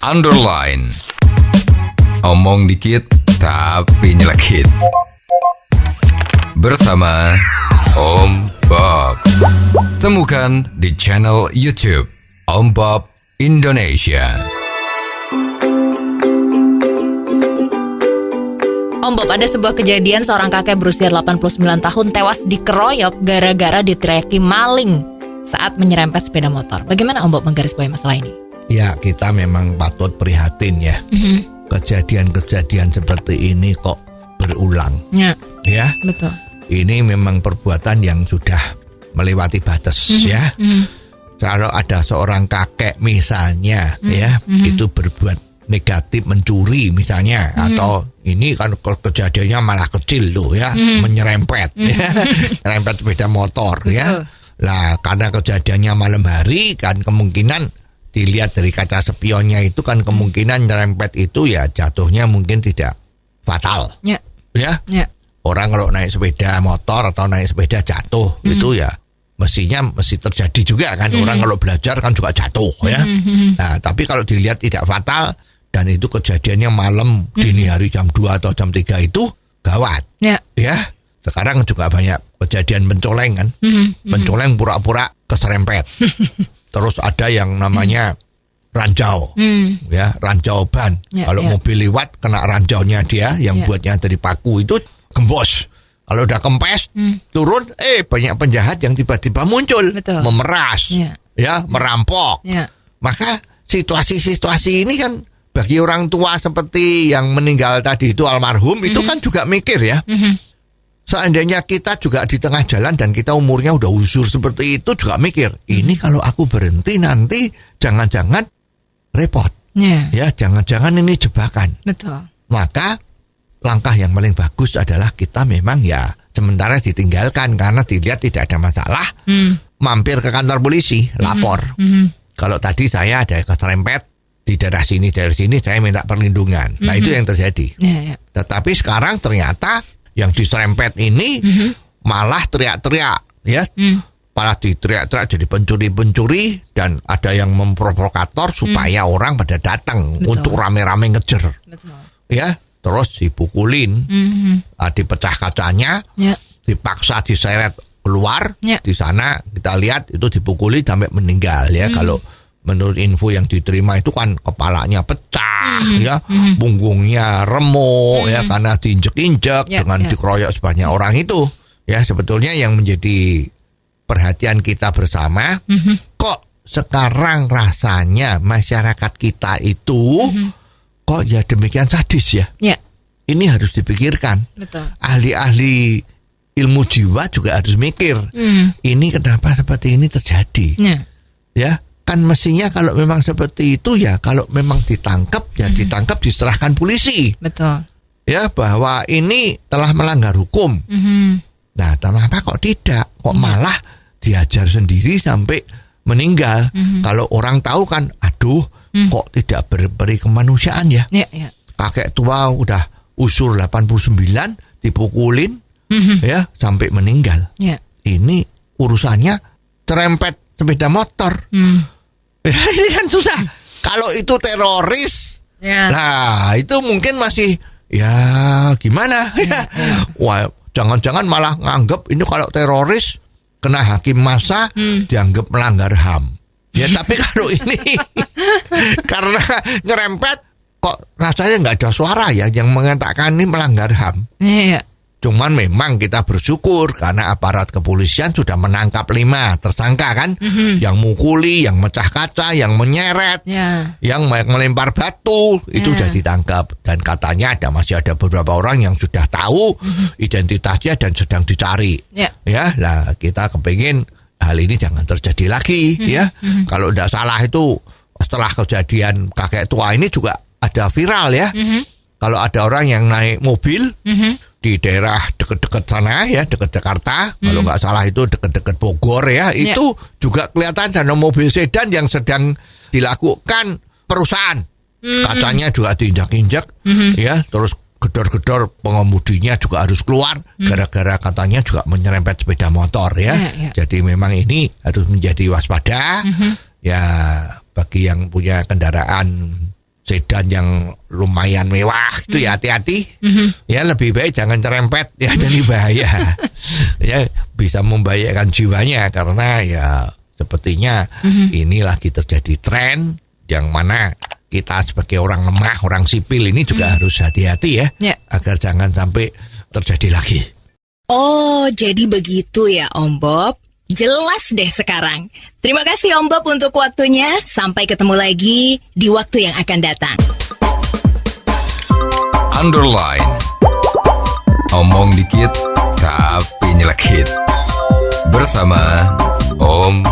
underline. Omong dikit tapi nyelekit. Bersama Om Bob. Temukan di channel YouTube Om Bob Indonesia. Om Bob, ada sebuah kejadian seorang kakek berusia 89 tahun tewas dikeroyok gara-gara diteriaki maling saat menyerempet sepeda motor. Bagaimana Om Bob menggarisbawahi masalah ini? Ya, kita memang patut prihatin ya. Kejadian-kejadian seperti ini kok berulang. Ya, betul. Ini memang perbuatan yang sudah melewati batas ya. Kalau ada seorang kakek misalnya itu berbuat negatif, mencuri misalnya, atau ini kan kejadiannya malah kecil loh ya, menyerempet ya, nyerempet sepeda motor ya. Lah karena kejadiannya malam hari kan kemungkinan dilihat dari kaca spionnya itu kan kemungkinan nyerempet itu ya jatuhnya mungkin tidak fatal. Ya. Orang kalau naik sepeda motor atau naik sepeda jatuh itu ya mesti terjadi juga kan. Orang kalau belajar kan juga jatuh ya. Nah, tapi kalau dilihat tidak fatal dan itu kejadiannya malam dini hari jam 2 atau jam 3 itu gawat. Ya. Sekarang juga banyak kejadian pencoleng kan. Pencoleng pura-pura keserempet. Terus ada yang namanya ranjau. Ya, ranjau ban. Kalau mobil lewat kena ranjaunya dia yang buatnya dari paku itu gembos. Kalau udah kempes turun, banyak penjahat yang tiba-tiba muncul. Memeras. Ya, merampok. Maka situasi-situasi ini kan bagi orang tua seperti yang meninggal tadi itu almarhum itu kan juga mikir ya. Seandainya kita juga di tengah jalan dan kita umurnya udah usur seperti itu juga mikir, ini kalau aku berhenti nanti jangan-jangan repot. Ya, jangan-jangan ini jebakan. Betul. Maka langkah yang paling bagus adalah kita memang ya sementara ditinggalkan karena dilihat tidak ada masalah. Mampir ke kantor polisi, lapor. Kalau tadi saya ada keserempet di daerah sini, saya minta perlindungan. Nah itu yang terjadi. Tetapi sekarang ternyata yang diserempet ini malah teriak-teriak, ya, malah diteriak-teriak jadi pencuri-pencuri dan ada yang memprovokator supaya orang pada datang untuk rame-rame ngejer, ya, terus dipukulin, dipecah kacanya, dipaksa diseret keluar, di sana kita lihat itu dipukuli sampai meninggal ya. Kalau menurut info yang diterima itu kan kepalanya pecah ya, punggungnya remuk ya karena diinjek-injek dengan dikeroyok sebanyak orang itu. Ya, sebetulnya yang menjadi perhatian kita bersama, kok sekarang rasanya masyarakat kita itu kok ya demikian sadis ya. Ini harus dipikirkan. Ahli-ahli ilmu jiwa juga harus mikir. Ini kenapa seperti ini terjadi? Ya. Kan mestinya kalau memang seperti itu ya kalau memang ditangkap ya ditangkap diserahkan polisi. Betul. Ya bahwa ini telah melanggar hukum. Nah, kenapa kok tidak? Kok malah diajar sendiri sampai meninggal? Kalau orang tahu kan, aduh, kok tidak berperi kemanusiaan ya? Kakek tua udah usur 89 dipukulin ya sampai meninggal. Ini urusannya terempet sepeda motor. Ini kan susah. Kalau itu teroris, nah itu mungkin masih ya gimana ya. Wah, jangan-jangan malah nganggep ini kalau teroris kena hakim massa dianggap melanggar HAM. Ya tapi kalau ini karena nyerempet kok rasanya nggak ada suara ya yang mengatakan ini melanggar HAM. Cuman memang kita bersyukur karena aparat kepolisian sudah menangkap 5 tersangka kan, yang mukuli, yang mecah kaca, yang menyeret, yang melempar batu itu sudah ditangkap dan katanya masih ada beberapa orang yang sudah tahu identitasnya dan sedang dicari. Ya, lah kita kepingin hal ini jangan terjadi lagi ya. Kalau tidak salah itu setelah kejadian kakek tua ini juga ada viral ya. Kalau ada orang yang naik mobil di daerah dekat-dekat sana ya, dekat Jakarta, kalau nggak salah itu dekat-dekat Bogor ya, itu juga kelihatan ada mobil sedan yang sedang dilakukan perusahaan. Kacanya juga diinjak-injak ya, terus gedor-gedor pengemudinya juga harus keluar gara-gara katanya juga menyerempet sepeda motor ya. Jadi memang ini harus menjadi waspada ya bagi yang punya kendaraan sedan yang lumayan mewah itu ya hati-hati. Ya lebih baik jangan cerempet ya, jadi bahaya. Ya bisa membahayakan jiwanya karena ya sepertinya ini lagi terjadi tren yang mana kita sebagai orang lemah, orang sipil ini juga harus hati-hati ya, agar jangan sampai terjadi lagi. Oh, jadi begitu ya Om Bob. Jelas deh sekarang. Terima kasih Om Bob untuk waktunya. Sampai ketemu lagi di waktu yang akan datang. Underline. Omong dikit tapi nyelekit. Bersama Om